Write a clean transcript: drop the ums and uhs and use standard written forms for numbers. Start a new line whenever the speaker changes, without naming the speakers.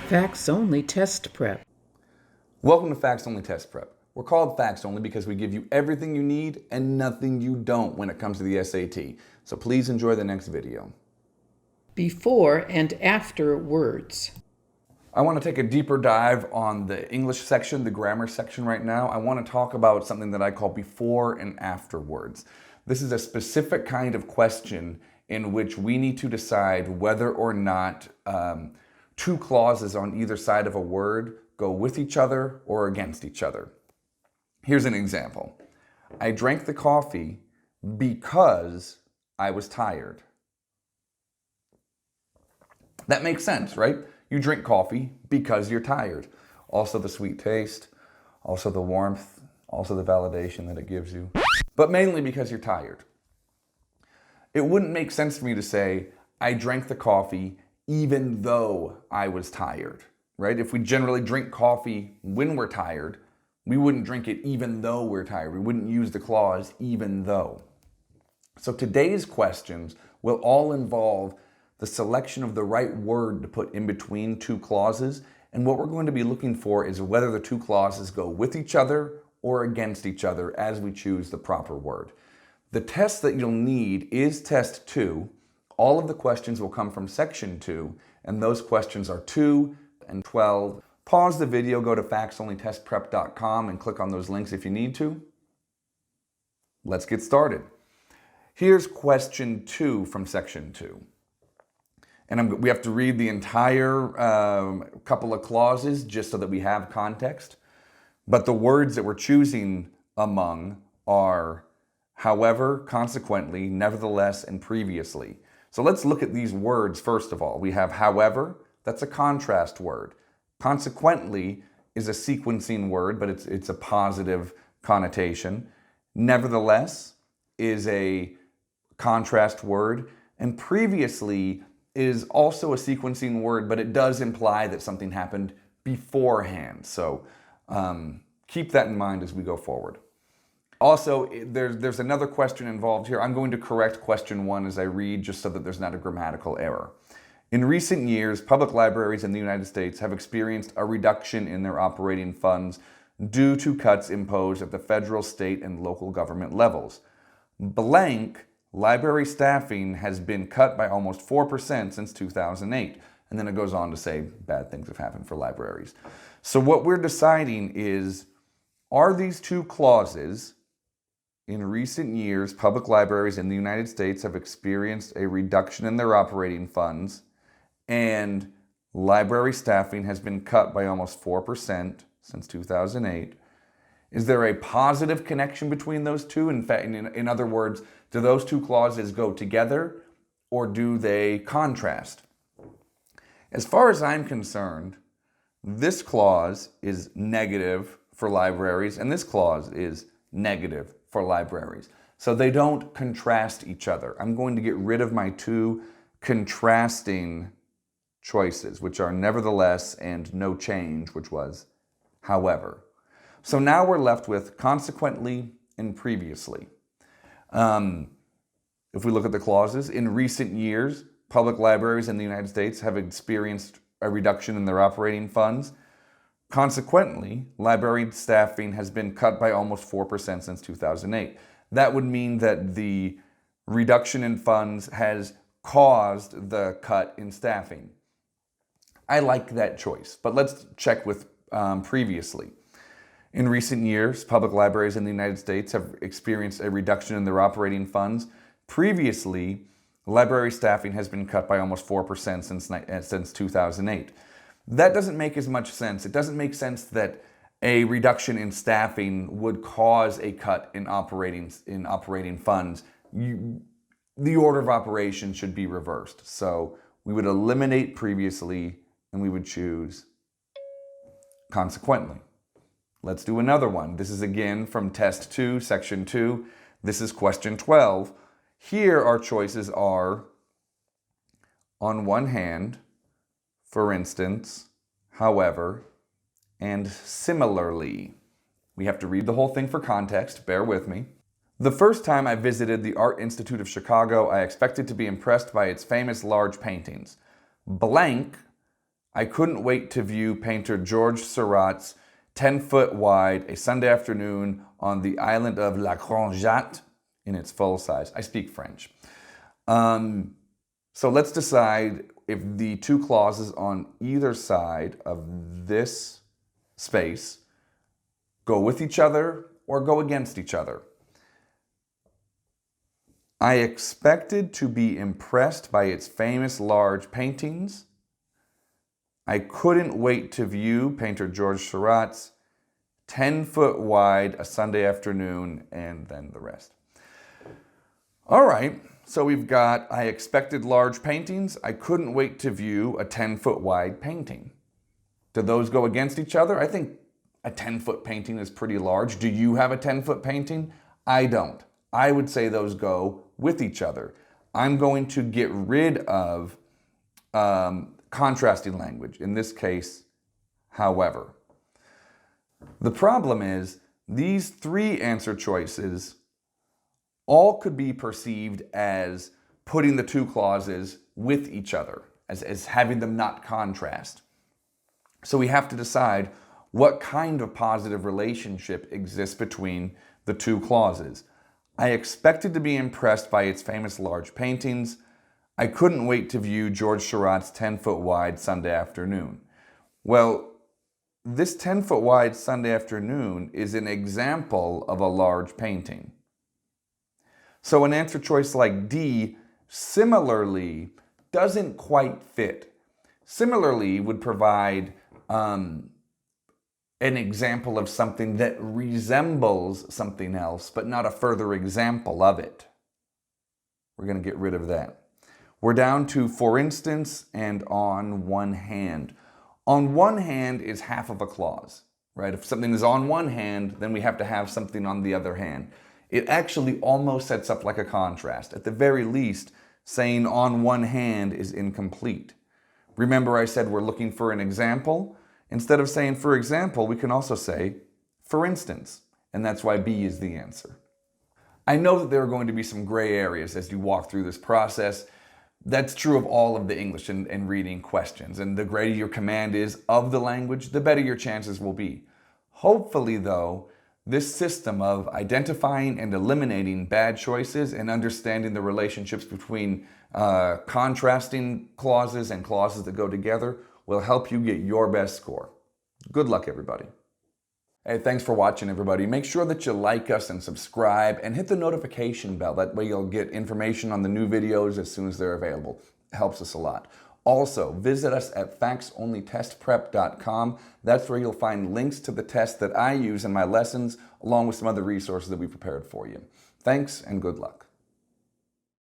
Facts Only Test Prep.
Welcome to Facts Only Test Prep. We're called Facts Only because we give you everything you need and nothing you don't when it comes to the SAT. So please enjoy the next video.
Before and after words.
I want to take a deeper dive on the English section, the grammar section right now. I want to talk about something that I call before and after words. This is a specific kind of question in which we need to decide whether or not two clauses on either side of a word go with each other or against each other. Here's an example. I drank the coffee because I was tired. That makes sense, right? You drink coffee because you're tired. Also the sweet taste, also the warmth, also the validation that it gives you, but mainly because you're tired. It wouldn't make sense for me to say, I drank the coffee even though I was tired, right? If we generally drink coffee when we're tired, we wouldn't drink it even though we're tired. We wouldn't use the clause even though. So today's questions will all involve the selection of the right word to put in between two clauses. And what we're going to be looking for is whether the two clauses go with each other or against each other as we choose the proper word. The test that you'll need is test 2. All of the questions will come from section 2, and those questions are 2 and 12. Pause the video, go to factsonlytestprep.com and click on those links if you need to. Let's get started. Here's question 2 from section 2. And we have to read the entire couple of clauses just so that we have context. But the words that we're choosing among are however, consequently, nevertheless, and previously. So let's look at these words first of all. We have however, that's a contrast word. Consequently is a sequencing word, but it's a positive connotation. Nevertheless is a contrast word. And previously is also a sequencing word, but it does imply that something happened beforehand. So keep that in mind as we go forward. Also, there's another question involved here. I'm going to correct question 1 as I read, just so that there's not a grammatical error. In recent years, public libraries in the United States have experienced a reduction in their operating funds due to cuts imposed at the federal, state, and local government levels. Blank library staffing has been cut by almost 4% since 2008. And then it goes on to say bad things have happened for libraries. So what we're deciding is, are these two clauses, in recent years, public libraries in the United States have experienced a reduction in their operating funds, and library staffing has been cut by almost 4% since 2008. Is there a positive connection between those two? In fact, in other words, do those two clauses go together or do they contrast? As far as I'm concerned, this clause is negative for libraries and this clause is negative for libraries. So they don't contrast each other. I'm going to get rid of my two contrasting choices, which are nevertheless and no change, which was however. So now we're left with consequently and previously. If we look at the clauses, in recent years, public libraries in the United States have experienced a reduction in their operating funds. Consequently, library staffing has been cut by almost 4% since 2008. That would mean that the reduction in funds has caused the cut in staffing. I like that choice, but let's check with previously. In recent years, public libraries in the United States have experienced a reduction in their operating funds. Previously, library staffing has been cut by almost 4% since 2008. That doesn't make as much sense. It doesn't make sense that a reduction in staffing would cause a cut in operating funds. The order of operations should be reversed. So we would eliminate previously and we would choose consequently. Let's do another one. This is again from test 2, section 2. This is question 12. Here our choices are, on one hand, for instance, however, and similarly. We have to read the whole thing for context, bear with me. The first time I visited the Art Institute of Chicago, I expected to be impressed by its famous large paintings. Blank, I couldn't wait to view painter Georges Seurat's 10-foot wide, a Sunday afternoon on the island of La Grande Jatte in its full size. I speak French. So let's decide if the two clauses on either side of this space go with each other or go against each other. I expected to be impressed by its famous large paintings. I couldn't wait to view painter Georges Seurat's 10-foot wide, a Sunday afternoon, and then the rest. All right, so we've got, I expected large paintings. I couldn't wait to view a 10-foot wide painting. Do those go against each other? I think a 10-foot painting is pretty large. Do you have a 10-foot painting? I don't. I would say those go with each other. I'm going to get rid of contrasting language, in this case, however. The problem is these three answer choices all could be perceived as putting the two clauses with each other, as having them not contrast. So we have to decide what kind of positive relationship exists between the two clauses. I expected to be impressed by its famous large paintings. I couldn't wait to view Georges Seurat's 10-foot wide Sunday afternoon. Well, this 10-foot wide Sunday afternoon is an example of a large painting. So an answer choice like D similarly doesn't quite fit. Similarly would provide an example of something that resembles something else, but not a further example of it. We're going to get rid of that. We're down to for instance and on one hand. On one hand is half of a clause, right? If something is on one hand, then we have to have something on the other hand. It actually almost sets up like a contrast. At the very least, saying on one hand is incomplete. Remember I said we're looking for an example? Instead of saying for example, we can also say for instance, and that's why B is the answer. I know that there are going to be some gray areas as you walk through this process. That's true of all of the English and reading questions, and the greater your command is of the language, the better your chances will be. Hopefully though, this system of identifying and eliminating bad choices and understanding the relationships between contrasting clauses and clauses that go together will help you get your best score. Good luck, everybody. Hey, thanks for watching, everybody. Make sure that you like us and subscribe and hit the notification bell. That way you'll get information on the new videos as soon as they're available. It helps us a lot. Also, visit us at factsonlytestprep.com. That's where you'll find links to the tests that I use in my lessons, along with some other resources that we prepared for you. Thanks and good luck.